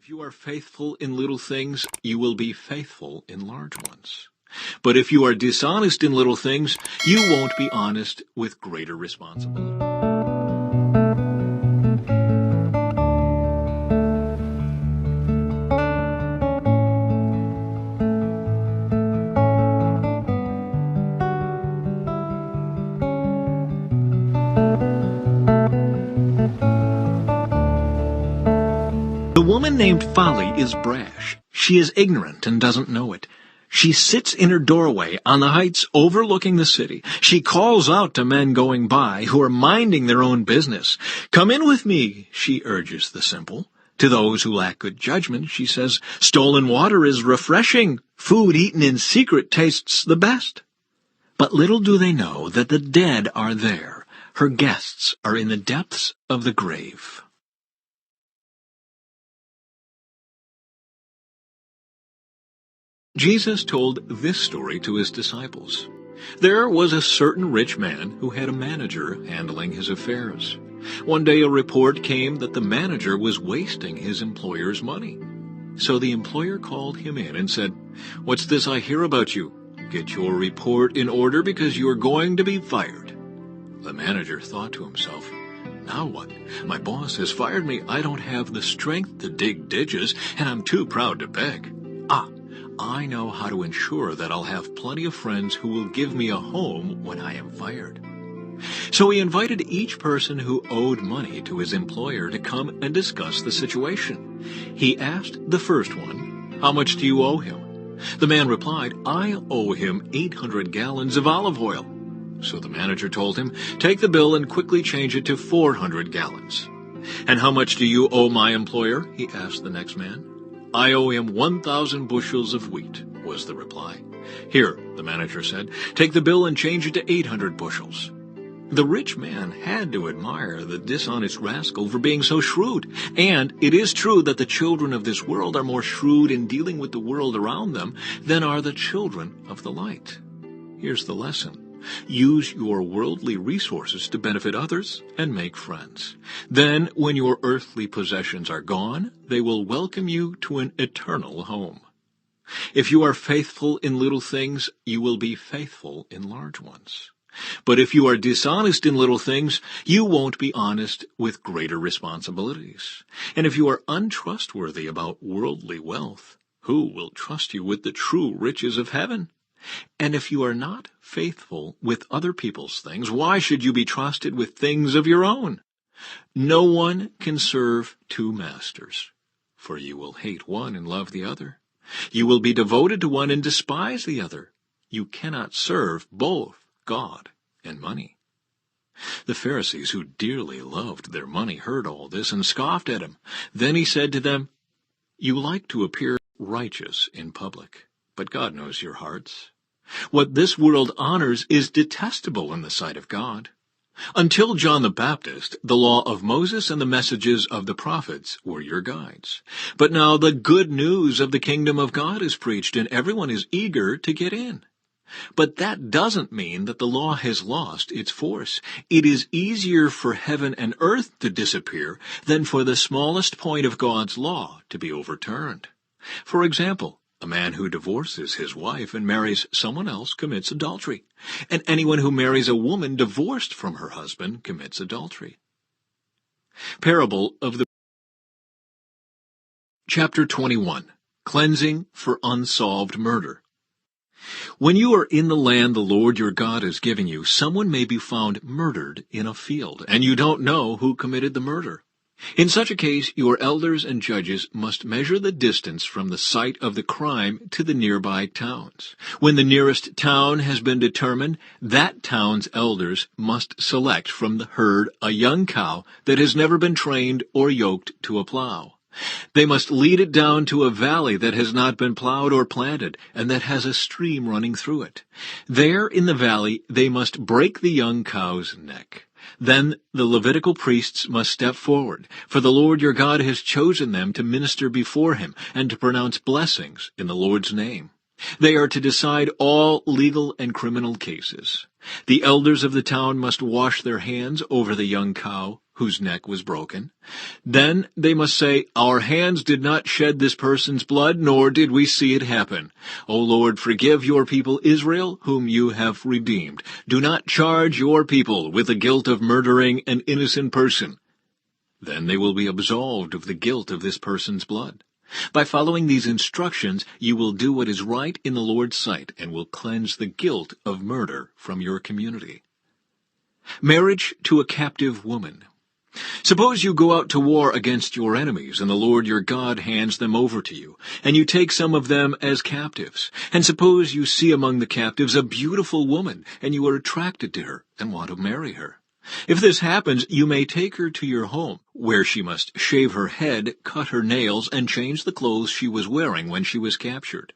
If you are faithful in little things, you will be faithful in large ones. But if you are dishonest in little things, you won't be honest with greater responsibility. The woman named Folly is brash. She is ignorant and doesn't know it. She sits in her doorway on the heights overlooking the city. She calls out to men going by who are minding their own business. "Come in with me," she urges the simple. To those who lack good judgment, she says, "Stolen water is refreshing. Food eaten in secret tastes the best." But little do they know that the dead are there. Her guests are in the depths of the grave. Jesus told this story to his disciples. There was a certain rich man who had a manager handling his affairs. One day a report came that the manager was wasting his employer's money. So the employer called him in and said, "What's this I hear about you? Get your report in order because you are going to be fired." The manager thought to himself, "Now what? My boss has fired me. I don't have the strength to dig ditches, and I'm too proud to beg. I know how to ensure that I'll have plenty of friends who will give me a home when I am fired." So he invited each person who owed money to his employer to come and discuss the situation. He asked the first one, "How much do you owe him?" The man replied, "I owe him 800 gallons of olive oil." So the manager told him, "Take the bill and quickly change it to 400 gallons. "And how much do you owe my employer?" he asked the next man. "I owe him 1,000 bushels of wheat," was the reply. "Here," the manager said, "take the bill and change it to 800 bushels. The rich man had to admire the dishonest rascal for being so shrewd. And it is true that the children of this world are more shrewd in dealing with the world around them than are the children of the light. Here's the lesson. Use your worldly resources to benefit others and make friends. Then, when your earthly possessions are gone, they will welcome you to an eternal home. If you are faithful in little things, you will be faithful in large ones. But if you are dishonest in little things, you won't be honest with greater responsibilities. And if you are untrustworthy about worldly wealth, who will trust you with the true riches of heaven? And if you are not faithful with other people's things, why should you be trusted with things of your own? No one can serve two masters, for you will hate one and love the other. You will be devoted to one and despise the other. You cannot serve both God and money. The Pharisees, who dearly loved their money, heard all this and scoffed at him. Then he said to them, "You like to appear righteous in public, but God knows your hearts. What this world honors is detestable in the sight of God. Until John the Baptist, the law of Moses and the messages of the prophets were your guides. But now the good news of the kingdom of God is preached, and everyone is eager to get in. But that doesn't mean that the law has lost its force. It is easier for heaven and earth to disappear than for the smallest point of God's law to be overturned. For example, a man who divorces his wife and marries someone else commits adultery, and anyone who marries a woman divorced from her husband commits adultery." Parable of the Chapter 21. Cleansing for Unsolved Murder. When you are in the land the Lord your God is giving you, someone may be found murdered in a field, and you don't know who committed the murder. In such a case, your elders and judges must measure the distance from the site of the crime to the nearby towns. When the nearest town has been determined, that town's elders must select from the herd a young cow that has never been trained or yoked to a plow. They must lead it down to a valley that has not been plowed or planted, and that has a stream running through it. There in the valley they must break the young cow's neck. Then the Levitical priests must step forward, for the Lord your God has chosen them to minister before him and to pronounce blessings in the Lord's name. They are to decide all legal and criminal cases. The elders of the town must wash their hands over the young cow whose neck was broken. Then they must say, "Our hands did not shed this person's blood, nor did we see it happen. O Lord, forgive your people Israel, whom you have redeemed. Do not charge your people with the guilt of murdering an innocent person." Then they will be absolved of the guilt of this person's blood. By following these instructions, you will do what is right in the Lord's sight and will cleanse the guilt of murder from your community. Marriage to a captive woman. Suppose you go out to war against your enemies, and the Lord your God hands them over to you, and you take some of them as captives. And suppose you see among the captives a beautiful woman, and you are attracted to her and want to marry her. If this happens, you may take her to your home, where she must shave her head, cut her nails, and change the clothes she was wearing when she was captured.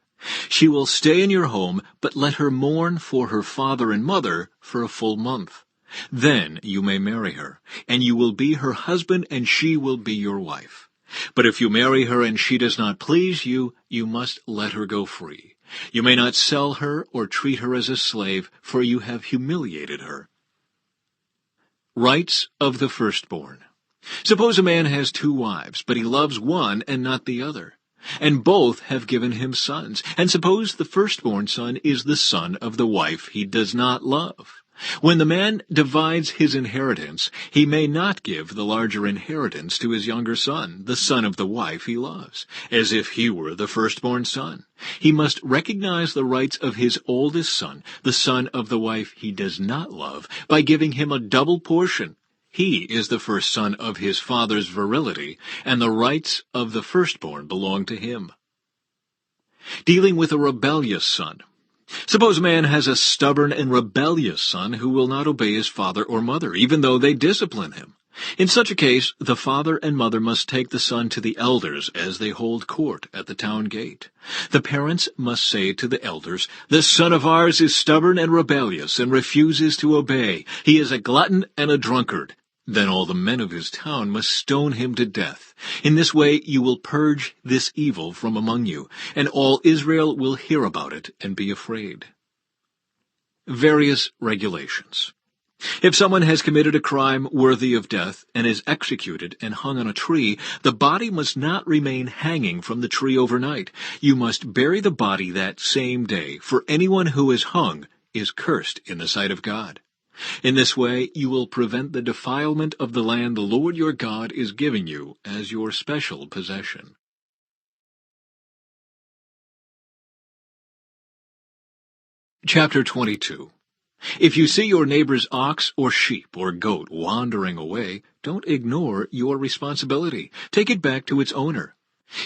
She will stay in your home, but let her mourn for her father and mother for a full month. Then you may marry her, and you will be her husband, and she will be your wife. But if you marry her and she does not please you, you must let her go free. You may not sell her or treat her as a slave, for you have humiliated her. Rights of the firstborn. Suppose a man has 2 wives, but he loves one and not the other, and both have given him sons. And suppose the firstborn son is the son of the wife he does not love. When the man divides his inheritance, he may not give the larger inheritance to his younger son, the son of the wife he loves, as if he were the firstborn son. He must recognize the rights of his oldest son, the son of the wife he does not love, by giving him a double portion. He is the first son of his father's virility, and the rights of the firstborn belong to him. Dealing with a rebellious son. Suppose a man has a stubborn and rebellious son who will not obey his father or mother, even though they discipline him. In such a case, the father and mother must take the son to the elders as they hold court at the town gate. The parents must say to the elders, "This son of ours is stubborn and rebellious and refuses to obey. He is a glutton and a drunkard." Then all the men of his town must stone him to death. In this way you will purge this evil from among you, and all Israel will hear about it and be afraid. Various regulations. If someone has committed a crime worthy of death and is executed and hung on a tree, the body must not remain hanging from the tree overnight. You must bury the body that same day, for anyone who is hung is cursed in the sight of God. In this way, you will prevent the defilement of the land the Lord your God is giving you as your special possession. Chapter 22. If you see your neighbor's ox or sheep or goat wandering away, don't ignore your responsibility. Take it back to its owner.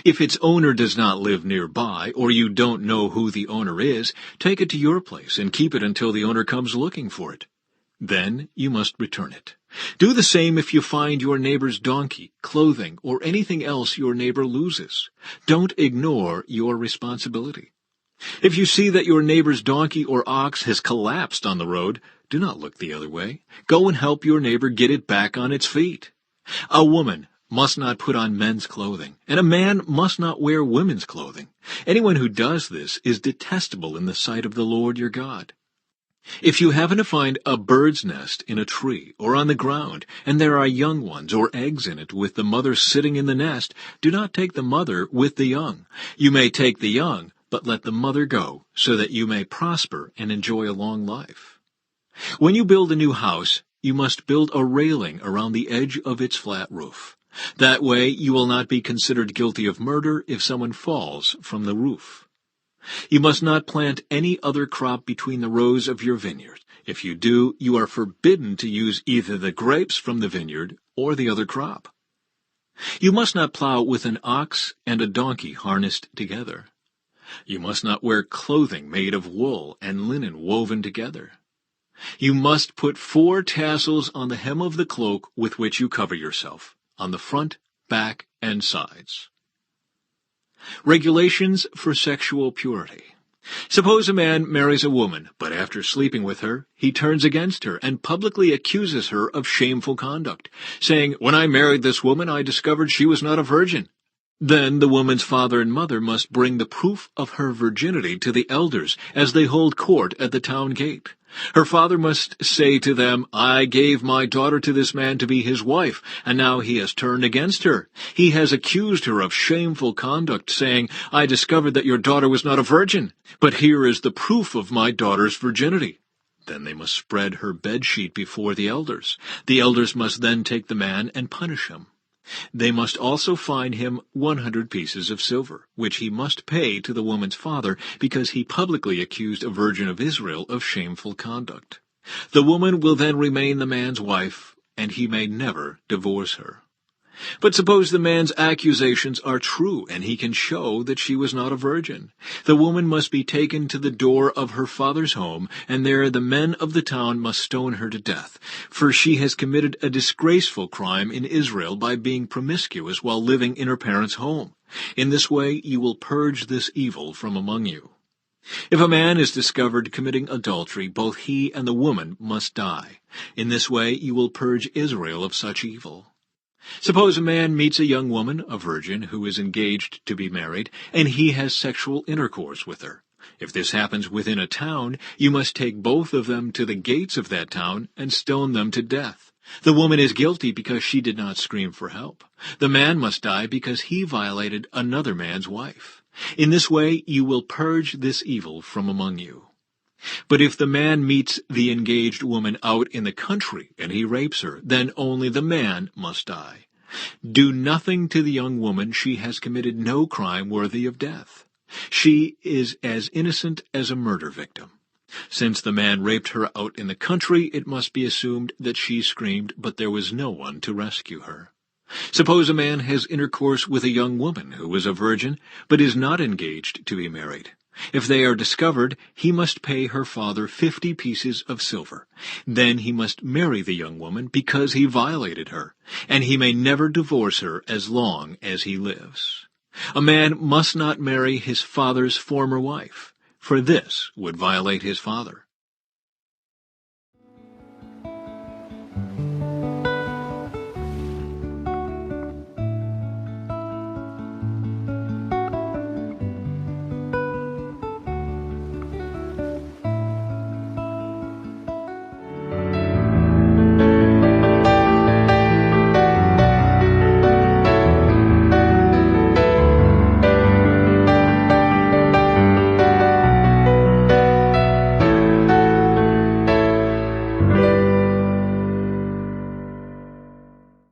If its owner does not live nearby, or you don't know who the owner is, take it to your place and keep it until the owner comes looking for it. Then you must return it. Do the same if you find your neighbor's donkey, clothing, or anything else your neighbor loses. Don't ignore your responsibility. If you see that your neighbor's donkey or ox has collapsed on the road, do not look the other way. Go and help your neighbor get it back on its feet. A woman must not put on men's clothing, and a man must not wear women's clothing. Anyone who does this is detestable in the sight of the Lord your God. If you happen to find a bird's nest in a tree or on the ground, and there are young ones or eggs in it with the mother sitting in the nest, do not take the mother with the young. You may take the young, but let the mother go, so that you may prosper and enjoy a long life. When you build a new house, you must build a railing around the edge of its flat roof. That way you will not be considered guilty of murder if someone falls from the roof. You must not plant any other crop between the rows of your vineyard. If you do, you are forbidden to use either the grapes from the vineyard or the other crop. You must not plow with an ox and a donkey harnessed together. You must not wear clothing made of wool and linen woven together. You must put 4 tassels on the hem of the cloak with which you cover yourself, on the front, back, and sides. Regulations for sexual purity. Suppose a man marries a woman, but after sleeping with her, he turns against her and publicly accuses her of shameful conduct, saying, "When I married this woman, I discovered she was not a virgin." Then the woman's father and mother must bring the proof of her virginity to the elders as they hold court at the town gate. Her father must say to them, "I gave my daughter to this man to be his wife, and now he has turned against her. He has accused her of shameful conduct, saying, 'I discovered that your daughter was not a virgin, but here is the proof of my daughter's virginity.'" Then they must spread her bedsheet before the elders. The elders must then take the man and punish him. They must also fine him 100 pieces of silver, which he must pay to the woman's father, because he publicly accused a virgin of Israel of shameful conduct. The woman will then remain the man's wife, and he may never divorce her. But suppose the man's accusations are true, and he can show that she was not a virgin. The woman must be taken to the door of her father's home, and there the men of the town must stone her to death, for she has committed a disgraceful crime in Israel by being promiscuous while living in her parents' home. In this way you will purge this evil from among you. If a man is discovered committing adultery, both he and the woman must die. In this way you will purge Israel of such evil. Suppose a man meets a young woman, a virgin, who is engaged to be married, and he has sexual intercourse with her. If this happens within a town, you must take both of them to the gates of that town and stone them to death. The woman is guilty because she did not scream for help. The man must die because he violated another man's wife. In this way you will purge this evil from among you. But if the man meets the engaged woman out in the country and he rapes her, then only the man must die. Do nothing to the young woman. She has committed no crime worthy of death. She is as innocent as a murder victim. Since the man raped her out in the country, it must be assumed that she screamed, but there was no one to rescue her. Suppose a man has intercourse with a young woman who is a virgin, but is not engaged to be married. If they are discovered, he must pay her father 50 pieces of silver. Then he must marry the young woman because he violated her, and he may never divorce her as long as he lives. A man must not marry his father's former wife, for this would violate his father.